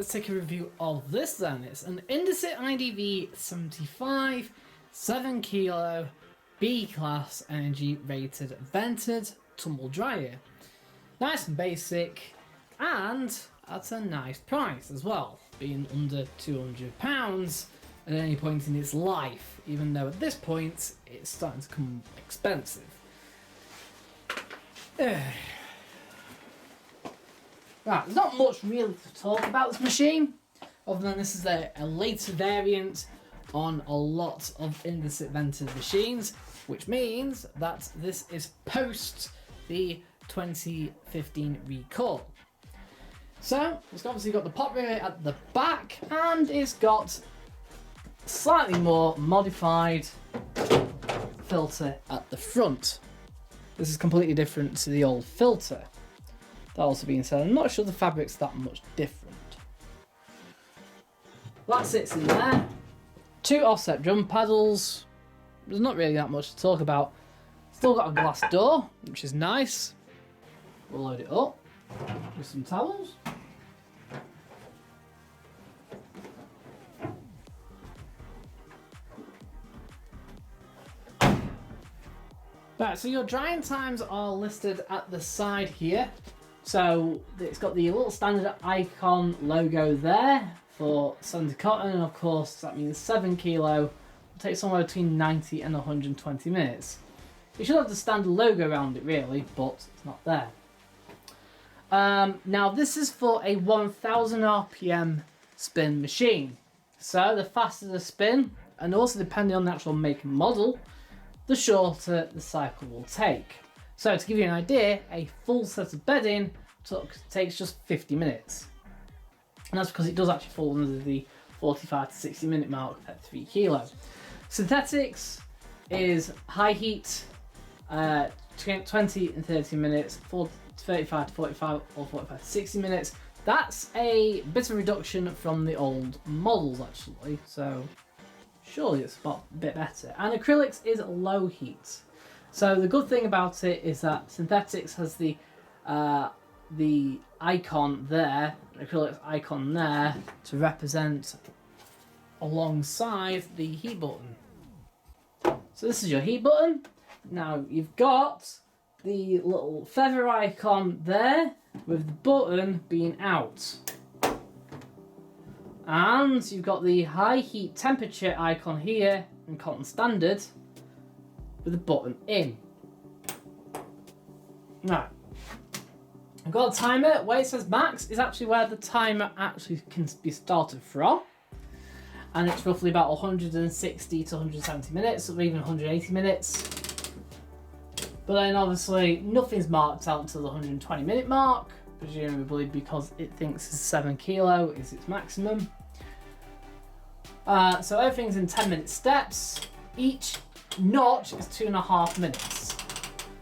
let's take a review of this then. It's an Indesit ISV75 7 kilo B-class energy rated vented tumble dryer. Nice and basic, and at a nice price as well, being under £200 at any point in its life, even though at this point it's starting to become expensive. Right, there's not much really to talk about this machine, other than this is a later variant on a lot of Indesit vented machines, which means that this is post the 2015 recall. So it's obviously got the pop rate at the back, and it's got slightly more modified filter at the front. This is completely different to the old filter. That also being said, I'm not sure the fabric's that much different. That sits in there. 2 offset drum paddles. There's not really that much to talk about. Still got a glass door, which is nice. We'll load it up with some towels. Right, so your drying times are listed at the side here. So it's got the little standard icon logo there for 70 cotton, and of course that means 7 kilo will take somewhere between 90 and 120 minutes. You should have the standard logo around it really, but it's not there. Now this is for a 1000 RPM spin machine. So the faster the spin, and also depending on the actual make and model, the shorter the cycle will take. So to give you an idea, a full set of bedding takes just 50 minutes. And that's because it does actually fall under the 45 to 60 minute mark at 3 kilo. Synthetics is high heat, 20 and 30 minutes, 35 to 45 or 45 to 60 minutes. That's a bit of a reduction from the old models actually, so surely it's a bit better. And acrylics is low heat. So the good thing about it is that synthetics has the icon there, acrylics icon there, to represent alongside the heat button. So this is your heat button. Now you've got the little feather icon there with the button being out. And you've got the high heat temperature icon here in cotton standard with the button in. Now, I've got a timer. Where it says max is actually where the timer actually can be started from. And it's roughly about 160 to 170 minutes, or even 180 minutes. But then obviously nothing's marked out until the 120 minute mark, presumably because it thinks 7 kilo is its maximum. So everything's in 10-minute steps. Each notch is 2.5 minutes.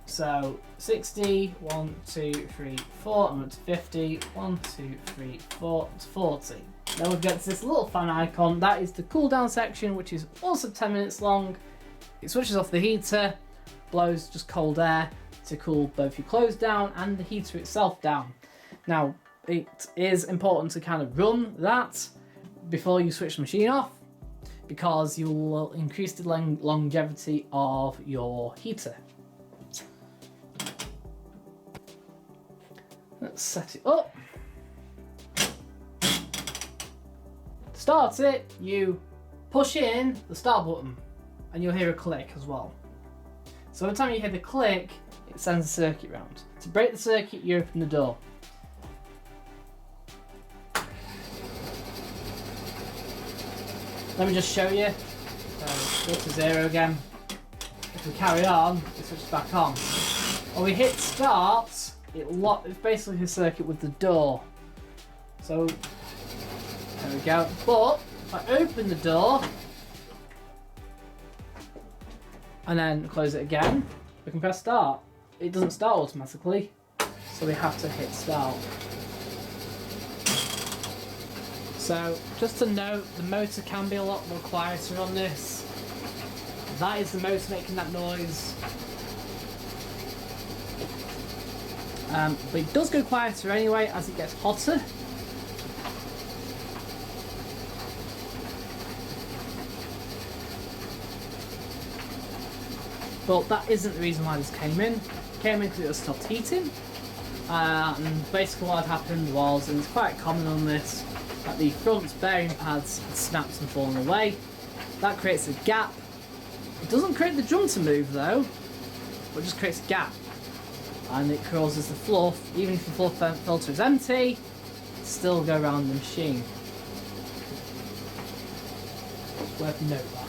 So 60, 1, 2, 3, 4, and up to 50, 1, 2, 3, 4, to 40. Then we've got this little fan icon. That is the cool down section, which is also 10 minutes long. It switches off the heater, blows just cold air to cool both your clothes down and the heater itself down. Now, it is important to kind of run that before you switch the machine off, because you will increase the longevity of your heater. Let's set it up. To start it, you push in the start button and you'll hear a click as well. So every time you hear the click, it sends the circuit round. To break the circuit, you open the door. Let me just show you. Go to 0 again. If we carry on, it switches back on. When we hit start, it's basically a circuit with the door. So, there we go. But, if I open the door, and then close it again, we can press start. It doesn't start automatically, so we have to hit start. So, just to note, the motor can be a lot more quieter on this. That is the motor making that noise. But it does go quieter anyway as it gets hotter. But that isn't the reason why this came in. It came in because it was stopped heating. And basically what had happened was, and it's quite common on this, that the front bearing pads had snapped and fallen away. That creates a gap. It doesn't create the drum to move though, but it just creates a gap. And it causes the fluff, even if the fluff filter is empty, still go around the machine. It's worth note that.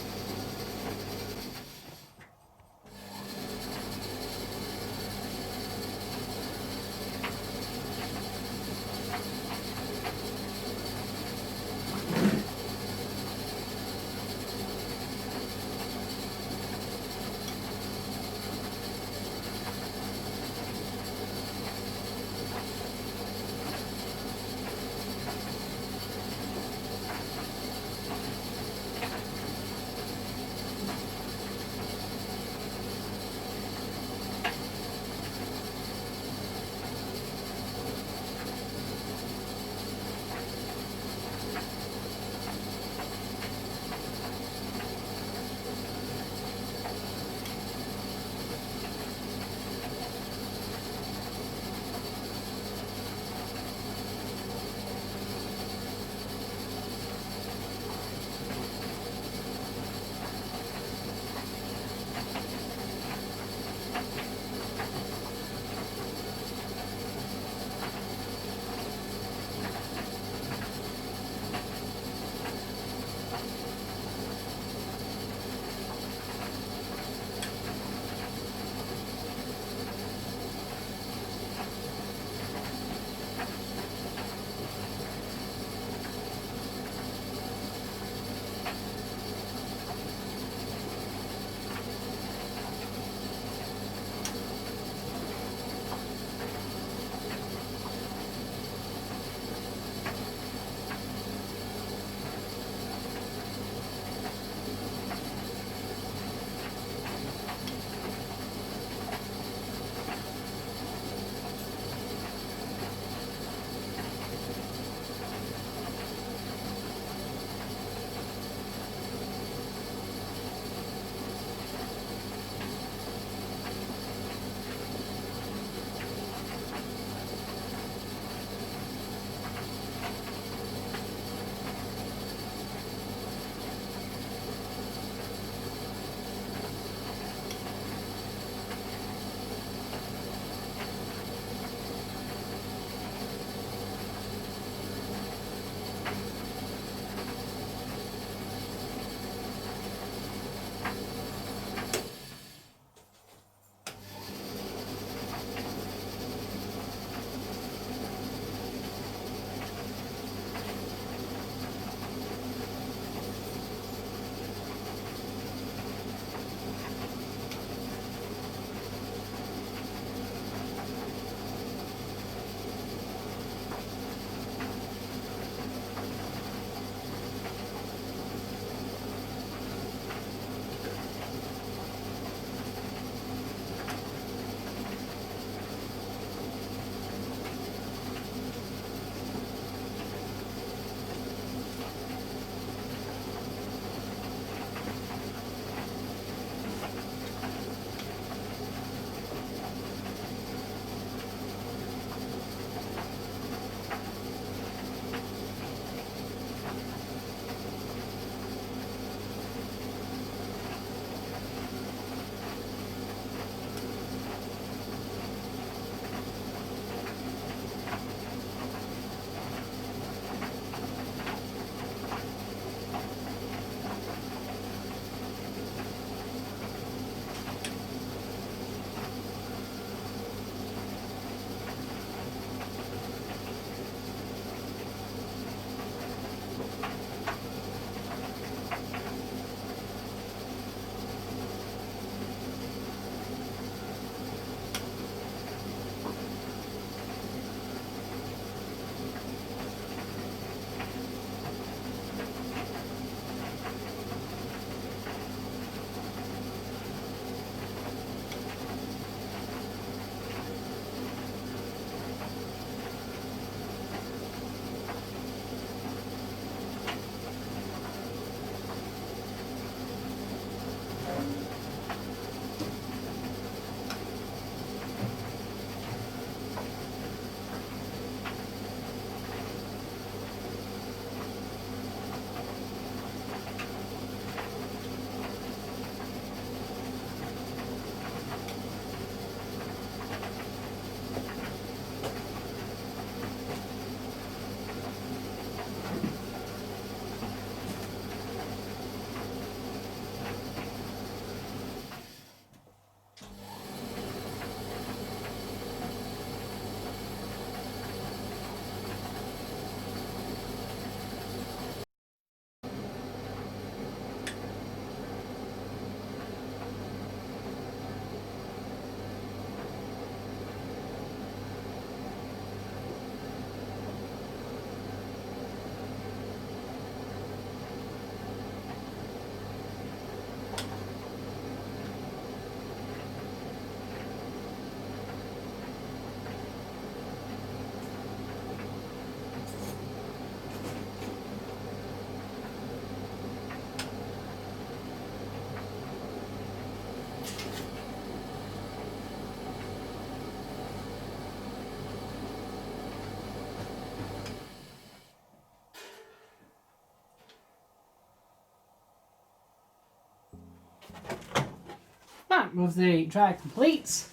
Right, with the dryer complete,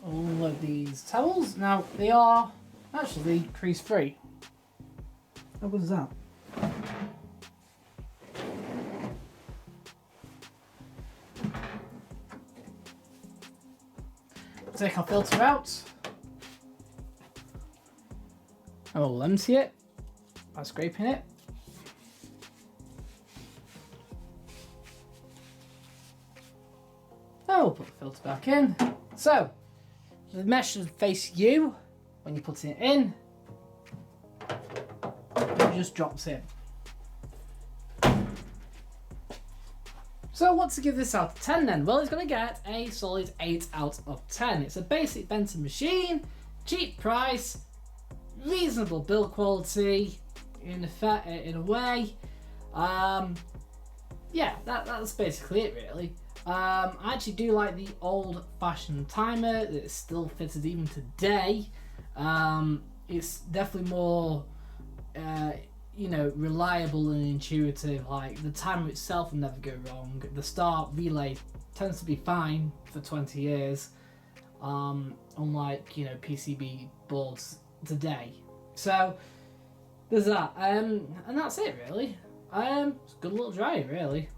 all of these towels. Now they are actually crease free. How good is that? Take our filter out. And we'll empty it by scraping it. And we'll put the filter back in. So, the mesh should face you when you're putting it in. It just drops in. So what to give this out of 10 then? Well, it's going to get a solid 8 out of 10. It's a basic Benton machine, cheap price, reasonable build quality in a way. Yeah, that's basically it really. I actually do like the old-fashioned timer that's still fitted even today. It's definitely more reliable and intuitive. Like the timer itself will never go wrong. The start relay tends to be fine for 20 years, unlike PCB boards today. So there's that, and that's it really. It's a good little dryer really.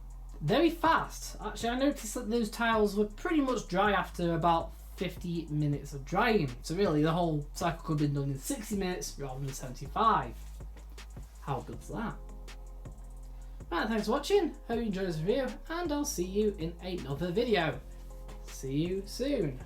Very fast. Actually, I noticed that those tiles were pretty much dry after about 50 minutes of drying. So really, the whole cycle could have been done in 60 minutes rather than 75. How good's that? Right, thanks for watching. Hope you enjoyed this video, and I'll see you in another video. See you soon.